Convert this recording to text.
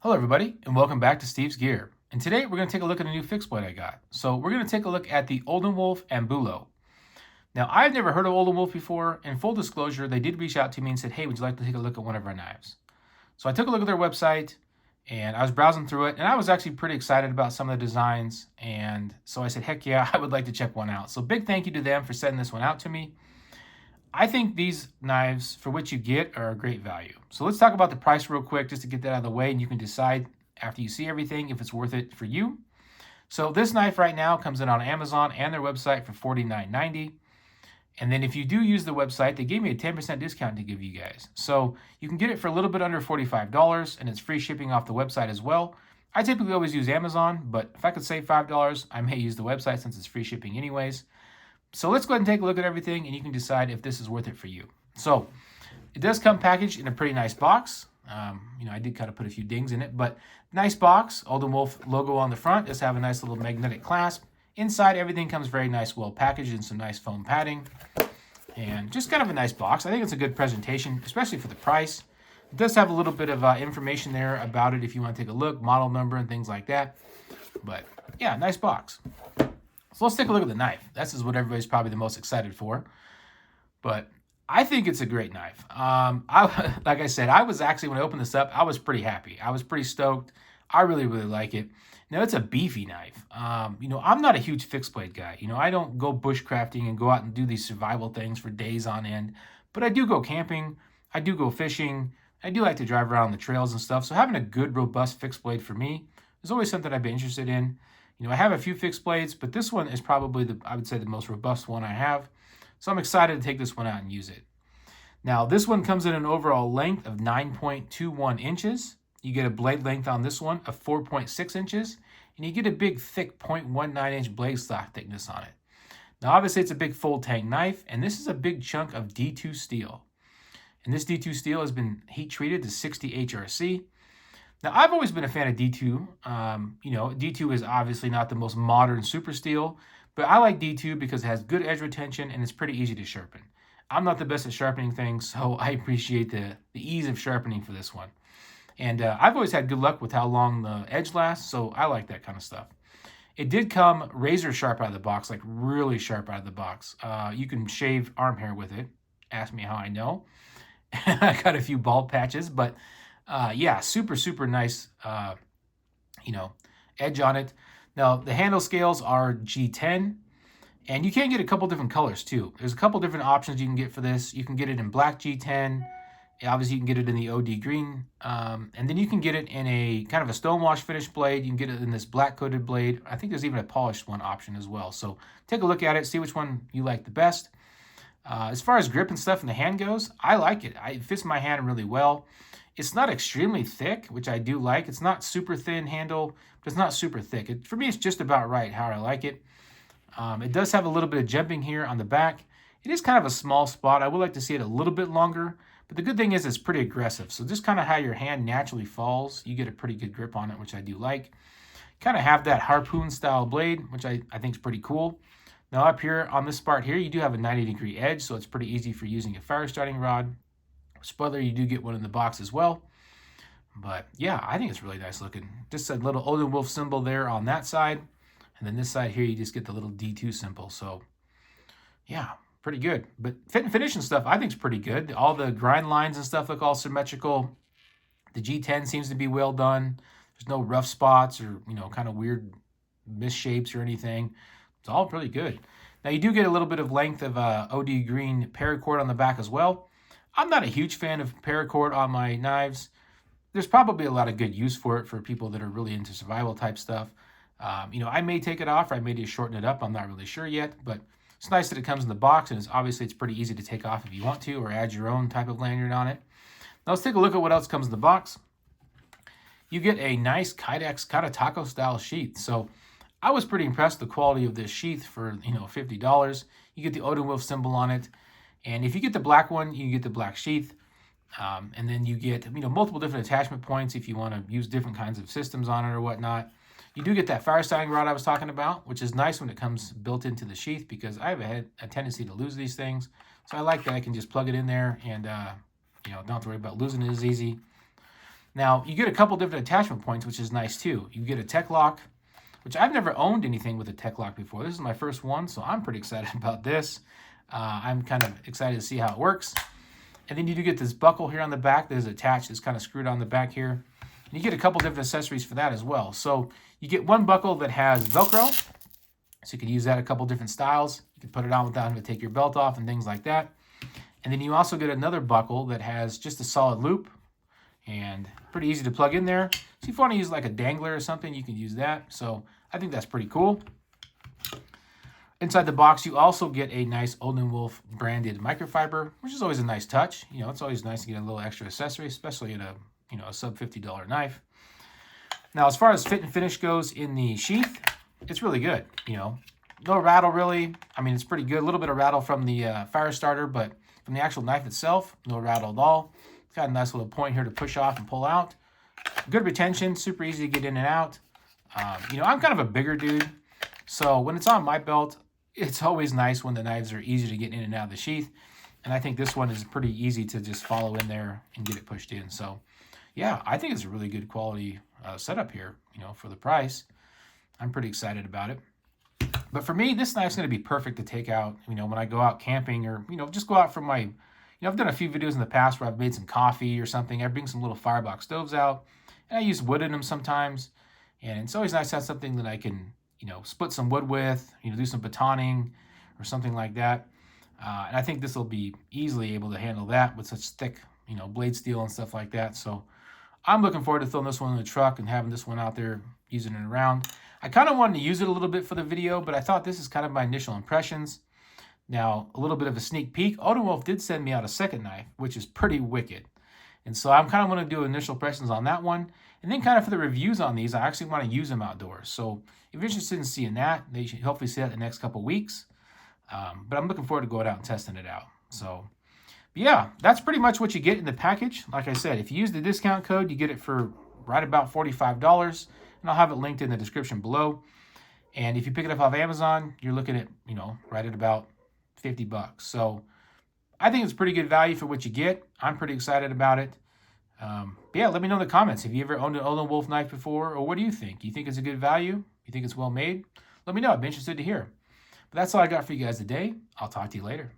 Hello everybody and welcome back to Steve's Gear. And today we're going to take a look at a new fixed blade I got. So we're going to take a look at the Odenwolf Ambulo. Now I've never heard of Odenwolf before. In full disclosure, they did reach out to me and said, hey, would you like to take a look at one of our knives? So I took a look at their website and I was browsing through it and I was actually pretty excited about some of the designs. And so I said, heck yeah, I would like to check one out. So big thank you to them for sending this one out to me. I think these knives, for what you get, are a great value. So let's talk about the price real quick just to get that out of the way, and you can decide after you see everything if it's worth it for you. So this knife right now comes in on Amazon and their website for $49.90. And then if you do use the website, they gave me a 10% discount to give you guys. So you can get it for a little bit under $45, and it's free shipping off the website as well. I typically always use Amazon, but if I could save $5, I may use the website since it's free shipping anyways. So let's go ahead and take a look at everything and you can decide if this is worth it for you. So it does come packaged in a pretty nice box. I did kind of put a few dings in it, but nice box. Odenwolf logo on the front. Does have a nice little magnetic clasp. Inside, everything comes very nice, well packaged in some nice foam padding. And just kind of a nice box. I think it's a good presentation, especially for the price. It does have a little bit of information there about it if you want to take a look, model number and things like that. But yeah, nice box. So let's take a look at the knife. This is what everybody's probably the most excited for. But I think it's a great knife. Like I said, I was actually, when I opened this up, I was pretty happy. I was pretty stoked. I really, really like it. Now, it's a beefy knife. I'm not a huge fixed blade guy. I don't go bushcrafting and go out and do these survival things for days on end. But I do go camping. I do go fishing. I do like to drive around the trails and stuff. So having a good, robust fixed blade for me is always something I've been interested in. I have a few fixed blades, but this one is probably I would say the most robust one I have. So I'm excited to take this one out and use it. Now, this one comes in an overall length of 9.21 inches. You get a blade length on this one of 4.6 inches, and you get a big, thick 0.19 inch blade stock thickness on it. Now, obviously, it's a big full tang knife, and this is a big chunk of D2 steel. And this D2 steel has been heat treated to 60 HRC. Now, I've always been a fan of D2. D2 is obviously not the most modern super steel, but I like D2 because it has good edge retention and it's pretty easy to sharpen. I'm not the best at sharpening things, so I appreciate the ease of sharpening for this one. And I've always had good luck with how long the edge lasts, so I like that kind of stuff. It did come razor sharp out of the box, like really sharp out of the box. You can shave arm hair with it. Ask me how I know. I got a few bald patches, but yeah, super, super nice, edge on it. Now, the handle scales are G10, and you can get a couple different colors too. There's a couple different options you can get for this. You can get it in black G10. Obviously, you can get it in the OD green. And then you can get it in a kind of a stonewash finish blade. You can get it in this black coated blade. I think there's even a polished one option as well. So take a look at it, see which one you like the best. As far as grip and stuff in the hand goes, I like it. It fits my hand really well. It's not extremely thick, which I do like. It's not super thin handle, but it's not super thick. For me, it's just about right how I like it. It does have a little bit of jumping here on the back. It is kind of a small spot. I would like to see it a little bit longer, but the good thing is it's pretty aggressive. So just kind of how your hand naturally falls, you get a pretty good grip on it, which I do like. Kind of have that harpoon style blade, which I think is pretty cool. Now up here on this part here, you do have a 90-degree edge, so it's pretty easy for using a fire starting rod. Spoiler, you do get one in the box as well. But yeah, I think it's really nice looking. Just a little Odenwolf symbol there on that side. And then this side here, you just get the little D2 symbol. So yeah, pretty good. But fit and finish and stuff, I think is pretty good. All the grind lines and stuff look all symmetrical. The G10 seems to be well done. There's no rough spots or, kind of weird misshapes or anything. It's all pretty good. Now you do get a little bit of length of OD green paracord on the back as well. I'm not a huge fan of paracord on my knives. There's probably a lot of good use for it for people that are really into survival type stuff. I may take it off or I may just shorten it up. I'm not really sure yet, but it's nice that it comes in the box and it's pretty easy to take off if you want to or add your own type of lanyard on it. Now let's take a look at what else comes in the box. You get a nice Kydex kind of taco style sheath. So I was pretty impressed with the quality of this sheath for, $50. You get the Odenwolf symbol on it. And if you get the black one, you get the black sheath. And then you get, multiple different attachment points if you want to use different kinds of systems on it or whatnot. You do get that fire starting rod I was talking about, which is nice when it comes built into the sheath because I have a tendency to lose these things. So I like that I can just plug it in there and, don't have to worry about losing it as easy. Now, you get a couple different attachment points, which is nice too. You get a tech lock, which I've never owned anything with a tech lock before. This is my first one, so I'm pretty excited about this. I'm kind of excited to see how it works. And then you do get this buckle here on the back that is attached. It's kind of screwed on the back here. And you get a couple different accessories for that as well. So you get one buckle that has Velcro. So you can use that a couple different styles. You can put it on without having to take your belt off and things like that. And then you also get another buckle that has just a solid loop and pretty easy to plug in there. So if you want to use like a dangler or something, you can use that. So I think that's pretty cool. Inside the box, you also get a nice Odenwolf branded microfiber, which is always a nice touch. You know, it's always nice to get a little extra accessory, especially in a, you know, a sub $50 knife. Now, as far as fit and finish goes in the sheath, it's really good. You know, no rattle really. I mean, it's pretty good. A little bit of rattle from the fire starter, but from the actual knife itself, no rattle at all. It's got a nice little point here to push off and pull out. Good retention, super easy to get in and out. You know, I'm kind of a bigger dude, so when it's on my belt, it's always nice when the knives are easy to get in and out of the sheath. And I think this one is pretty easy to just follow in there and get it pushed in. So yeah, I think it's a really good quality setup here, you know, for the price. I'm pretty excited about it. But for me, this knife's going to be perfect to take out, you know, when I go out camping or, you know, just go out from my, you know, I've done a few videos in the past where I've made some coffee or something. I bring some little firebox stoves out and I use wood in them sometimes. And it's always nice to have something that I can, you know, split some wood with, you know, do some batoning or something like that. And I think this will be easily able to handle that with such thick, you know, blade steel and stuff like that. So I'm looking forward to throwing this one in the truck and having this one out there, using it around. I kind of wanted to use it a little bit for the video, but I thought this is kind of my initial impressions. Now, a little bit of a sneak peek. Odenwolf did send me out a second knife, which is pretty wicked. And so I'm kind of want to do initial impressions on that one. And then kind of for the reviews on these, I actually want to use them outdoors. So if you're interested in seeing that, they should hopefully see that in the next couple weeks. But I'm looking forward to going out and testing it out. So but yeah, that's pretty much what you get in the package. Like I said, if you use the discount code, you get it for right about $45. And I'll have it linked in the description below. And if you pick it up off Amazon, you're looking at, you know, right at about 50 bucks. So I think it's pretty good value for what you get. I'm pretty excited about it. But yeah, let me know in the comments. Have you ever owned an Odenwolf knife before? Or what do you think? You think it's a good value? You think it's well made? Let me know. I'd be interested to hear. But that's all I got for you guys today. I'll talk to you later.